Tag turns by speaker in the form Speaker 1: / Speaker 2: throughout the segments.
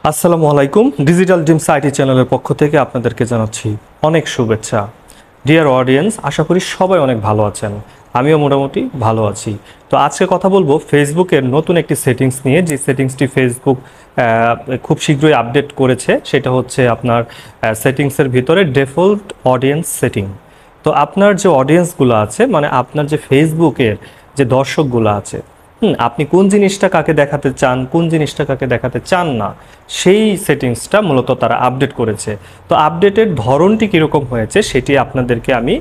Speaker 1: আসসালামু আলাইকুম। Digital dreams IT চ্যানেলের পক্ষ থেকে আপনাদেরকে জানাচ্ছি অনেক শুভেচ্ছা। ডিয়ার অডিয়েন্স, আশা করি সবাই অনেক ভালো আছেন। আমিও মোটামুটি ভালো আছি। তো আজকে কথা বলবো ফেসবুকের নতুন একটি সেটিংস নিয়ে, যে সেটিংসটি ফেসবুক খুব শীঘ্রই আপডেট করেছে। সেটা হচ্ছে আপনার সেটিংসের ভিতরে ডিফল্ট অডিয়েন্স সেটিং। তো আপনার যে অডিয়েন্সগুলো আছে, মানে আপনার যে ফেসবুকের যে দর্শকগুলো আছে, আপনি কোন জিনিসটা কাকে দেখাতে চান, কোন জিনিসটা কাকে দেখাতে চান না, সেই সেটিংসটা মূলত তারা আপডেট করেছে। তো আপডেটের ধরনটি কীরকম হয়েছে সেটি আপনাদেরকে আমি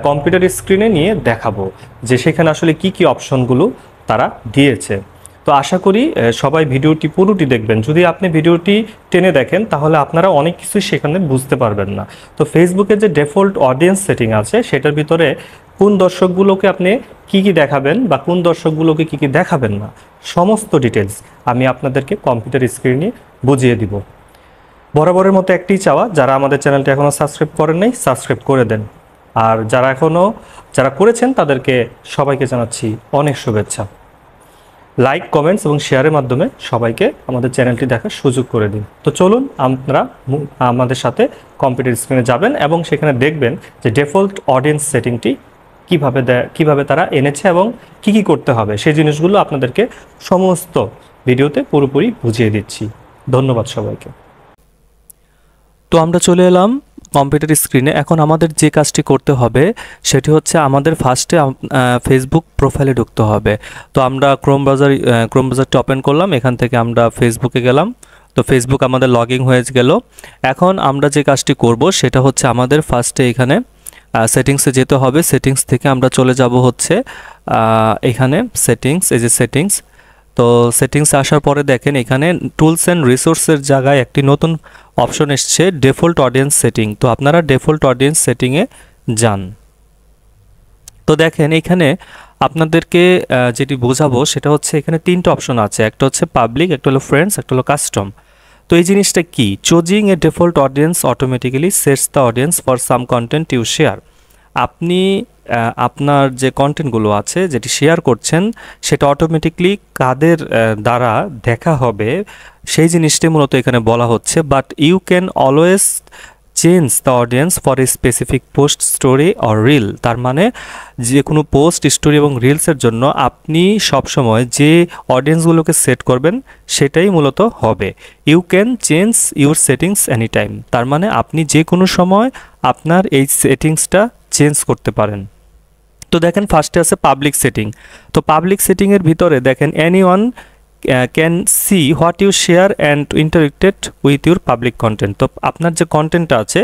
Speaker 1: কম্পিউটার স্ক্রিনে নিয়ে দেখাবো, যে সেখানে আসলে কি কি অপশনগুলো তারা দিয়েছে। তো আশা করি সবাই ভিডিওটি পুরোটি দেখবেন। যদি আপনি ভিডিওটি টেনে দেখেন তাহলে আপনারা অনেক কিছুই সেখানে বুঝতে পারবেন না। তো ফেসবুকের যে ডিফল্ট অডিয়েন্স সেটিং আছে সেটার ভিতরে কোন দর্শকগুলোকে আপনি কি কি দেখাবেন বা কোন দর্শকগুলোকে কি কি দেখাবেন না, সমস্ত ডিটেলস আমি আপনাদেরকে কম্পিউটার স্ক্রিনে বুঝিয়ে দিব। বরাবরের মতো একটি চাওয়া, যারা আমাদের চ্যানেলটি এখনও সাবস্ক্রাইব করেন নাই সাবস্ক্রাইব করে দেন, আর যারা করেছেন তাদেরকে সবাইকে জানাচ্ছি অনেক শুভেচ্ছা। লাইক, কমেন্টস এবং শেয়ারের মাধ্যমে সবাইকে আমাদের চ্যানেলটি দেখার সুযোগ করে দিন। তো চলুন আপনারা আমাদের সাথে কম্পিউটার স্ক্রিনে যাবেন এবং সেখানে দেখবেন যে ডিফল্ট অডিয়েন্স সেটিংটি কিভাবে তারা এনেছে এবং কি কি করতে হবে, সেই জিনিসগুলো আপনাদেরকে সমস্ত ভিডিওতে পুরোপুরি বুঝিয়ে দিচ্ছি। ধন্যবাদ সবাইকে।
Speaker 2: তো আমরা চলে এলাম কম্পিউটার স্ক্রিনে। এখন আমাদের যে কাজটি করতে হবে সেটি হচ্ছে আমাদের ফার্স্টে ফেসবুক প্রোফাইলে ঢুকতে হবে। তো আমরা ক্রোম ব্রাউজারটি ওপেন করলাম, এখান থেকে আমরা ফেসবুকে গেলাম। তো ফেসবুক আমাদের লগ ইন হয়ে গেল। এখন আমরা যে কাজটি করব সেটা হচ্ছে আমাদের ফার্স্টে এখানে সেটিংসে যেতে হবে। সেটিংস থেকে আমরা চলে যাব হচ্ছে এখানে সেটিংস, এই যে সেটিংস। তো সেটিংস আসার পরে দেখেন এখানে টুলস অ্যান্ড রিসোর্সের জায়গায় একটি নতুন অপশন এসছে, ডিফল্ট অডিয়েন্স সেটিং। তো আপনারা ডিফল্ট অডিয়েন্স সেটিংয়ে যান। তো দেখেন এখানে আপনাদেরকে যেটি বোঝাবো সেটা হচ্ছে এখানে তিনটা অপশন আছে, একটা হচ্ছে পাবলিক, একটা হলো ফ্রেন্ডস, একটা হলো কাস্টম। তো এই জিনিসটা কি? Choosing a default audience automatically sets the audience for some content you share. আপনি আপনার যে কন্টেন্টগুলো আছে যেটি শেয়ার করছেন সেটা অটোমেটিকলি কাদের দ্বারা দেখা হবে সেই জিনিসটি মূলত এখানে বলা হচ্ছে। But you can always change the audience for a specific post, story or reel. তার মানে যে কোনো পোস্ট, স্টোরি এবং রিলসের জন্য আপনি সবসময় যে অডিয়েন্সগুলোকে সেট করবেন সেটাই মূলত হবে। You can change your settings any time. তার মানে আপনি যে কোনো সময় আপনার এই সেটিংসটা চেঞ্জ করতে পারেন। তো দেখেন ফার্স্টে আছে পাবলিক সেটিং। তো পাবলিক সেটিংয়ের ভিতরে দেখেন anyone can see what you share and interacted with your public content. তো আপনার যে কন্টেন্টটা আছে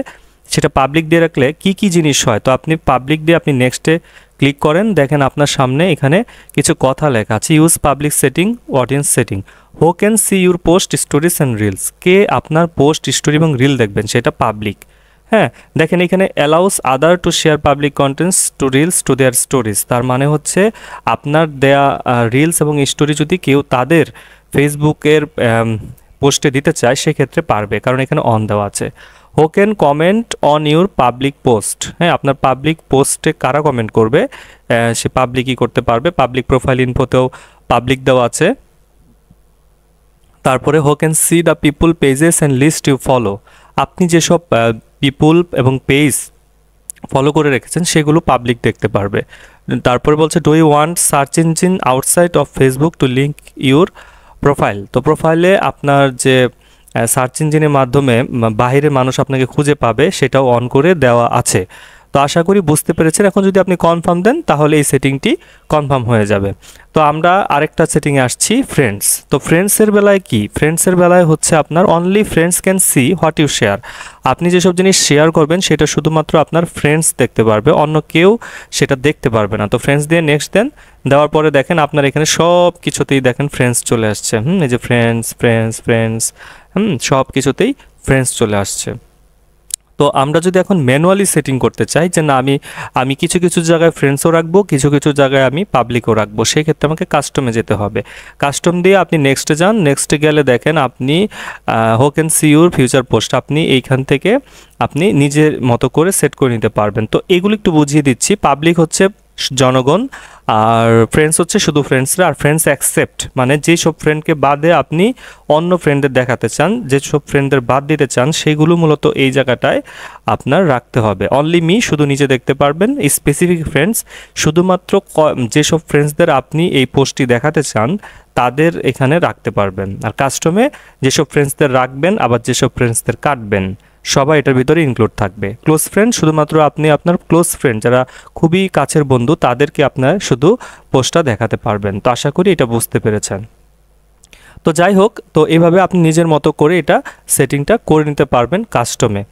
Speaker 2: সেটা পাবলিক দিয়ে রাখলে কি কি জিনিস হয়, তো আপনি পাবলিক দিয়ে আপনি নেক্সটে ক্লিক করেন, দেখেন আপনার সামনে এখানে কিছু কথা লেখা আছে। Use public setting audience setting, who can see your post, stories and reels. কে আপনার পোস্ট, স্টোরি এবং রিল দেখবেন সেটা পাবলিক। হ্যাঁ, দেখেন এখানে allows other to share public contents to reels to their stories. তার মানে হচ্ছে আপনার দেয়া রিলস এবং স্টোরি যদি কেউ তাদের ফেসবুকের পোস্টে দিতে চায় সেক্ষেত্রে পারবে, কারণ এখানে অন দেওয়া আছে। Who can comment on your public post. হ্যাঁ, আপনার পাবলিক পোস্টে কারা কমেন্ট করবে সে পাবলিকই করতে পারবে। পাবলিক প্রোফাইল ইনফোতেও পাবলিক দেওয়া আছে। তারপরে who can see the people pages and list you follow. আপনি যেসব পিপুল এবং পেজ ফলো করে রেখেছেন সেগুলো পাবলিক দেখতে পারবে। তারপরে বলছে do you want search engine outside of Facebook to link your profile. তো প্রোফাইলে আপনার যে সার্চ ইঞ্জিনের মাধ্যমে বাইরে মানুষ আপনাকে খুঁজে পাবে সেটাও অন করে দেওয়া আছে। তো আশা করি বুঝতে পেরেছেন। এখন যদি আপনি কনফার্ম দেন তাহলে এই সেটিংটি কনফার্ম হয়ে যাবে। তো আমরা আরেকটা সেটিংয়ে আসছি, ফ্রেন্ডস। তো ফ্রেন্ডসের বেলায় কি? ফ্রেন্ডসের বেলায় হচ্ছে আপনার only friends can see what you share. আপনি যেসব জিনিস শেয়ার করবেন সেটা শুধুমাত্র আপনার ফ্রেন্ডস দেখতে পারবে, অন্য কেউ সেটা দেখতে পারবে না। তো ফ্রেন্ডস দিয়ে নেক্সট দেন, দেওয়ার পরে দেখেন আপনার এখানে সব কিছুতেই দেখেন ফ্রেন্ডস চলে আসছে। এই যে ফ্রেন্ডস ফ্রেন্ডস ফ্রেন্ডস, সব কিছুতেই ফ্রেন্ডস চলে আসছে। তো আমরা যদি এখন ম্যানুয়ালি সেটিং করতে চাই যে না আমি কিছু কিছু জায়গায় ফ্রেন্ডসও রাখবো, কিছু কিছু জায়গায় আমি পাবলিকও রাখবো, সেক্ষেত্রে আমাকে কাস্টমে যেতে হবে। কাস্টম দিয়ে আপনি নেক্সটে যান। নেক্সটে গেলে দেখেন আপনি হু can see your future post, আপনি এইখান থেকে আপনি নিজের মতো করে সেট করে নিতে পারবেন। তো এগুলো একটু বুঝিয়ে দিচ্ছি। পাবলিক হচ্ছে জনগণ, আর ফ্রেন্ডস হচ্ছে শুধু ফ্রেন্ডসরা, আর ফ্রেন্ডস অ্যাকসেপ্ট মানে যেসব ফ্রেন্ডকে বাদে আপনি অন্য ফ্রেন্ডদের দেখাতে চান, যেসব ফ্রেন্ডদের বাদ দিতে চান, সেইগুলো মূলত এই জায়গাটায় আপনার রাখতে হবে। অনলি মি শুধু নিচে দেখতে পারবেন, স্পেসিফিক ফ্রেন্ডস শুধুমাত্র যেসব ফ্রেন্ডসদের আপনি এই পোস্টটি দেখাতে চান তাদের এখানে রাখতে পারবেন। আর কাস্টমে যেসব ফ্রেন্ডসদের রাখবেন আবার যেসব ফ্রেন্ডসদের কাটবেন সবাই এটার ভিতরে ইনক্লুড থাকবে। ক্লোজ ফ্রেন্ড শুধুমাত্র আপনি আপনার ক্লোজ ফ্রেন্ড যারা খুবই কাছের বন্ধু তাদেরকে আপনার শুধু পোস্টটা দেখাতে পারবেন। তো আশা করি এটা বুঝতে পেরেছেন। তো যাই হোক, তো এইভাবে আপনি নিজের মতো করে এটা সেটিংটা করে নিতে পারবেন কাস্টমে।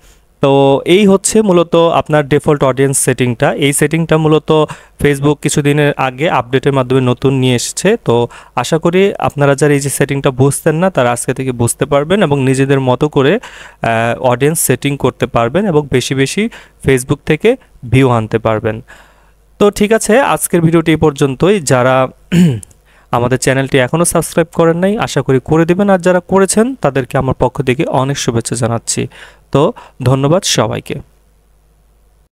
Speaker 2: তো এই হচ্ছে মূলত আপনার ডিফল্ট অডিয়েন্স সেটিংটা। এই সেটিংটা মূলত ফেসবুক কিছুদিনের আগে আপডেটের মাধ্যমে নতুন নিয়ে এসেছে। তো আশা করি আপনারা যারা এই যে সেটিংটা বুঝতেন না তারা আজকে থেকে বুঝতে পারবেন এবং নিজেদের মতো করে অডিয়েন্স সেটিং করতে পারবেন এবং বেশি বেশি ফেসবুক থেকে ভিউ আনতে পারবেন। তো ঠিক আছে, আজকের ভিডিওটি এই পর্যন্তই। যারা আমাদের চ্যানেলটি এখনও সাবস্ক্রাইব করেন নাই আশা করি করে দেবেন, আর যারা করেছেন তাদেরকে আমার পক্ষ থেকে অনেক শুভেচ্ছা জানাচ্ছি। তো ধন্যবাদ সবাইকে।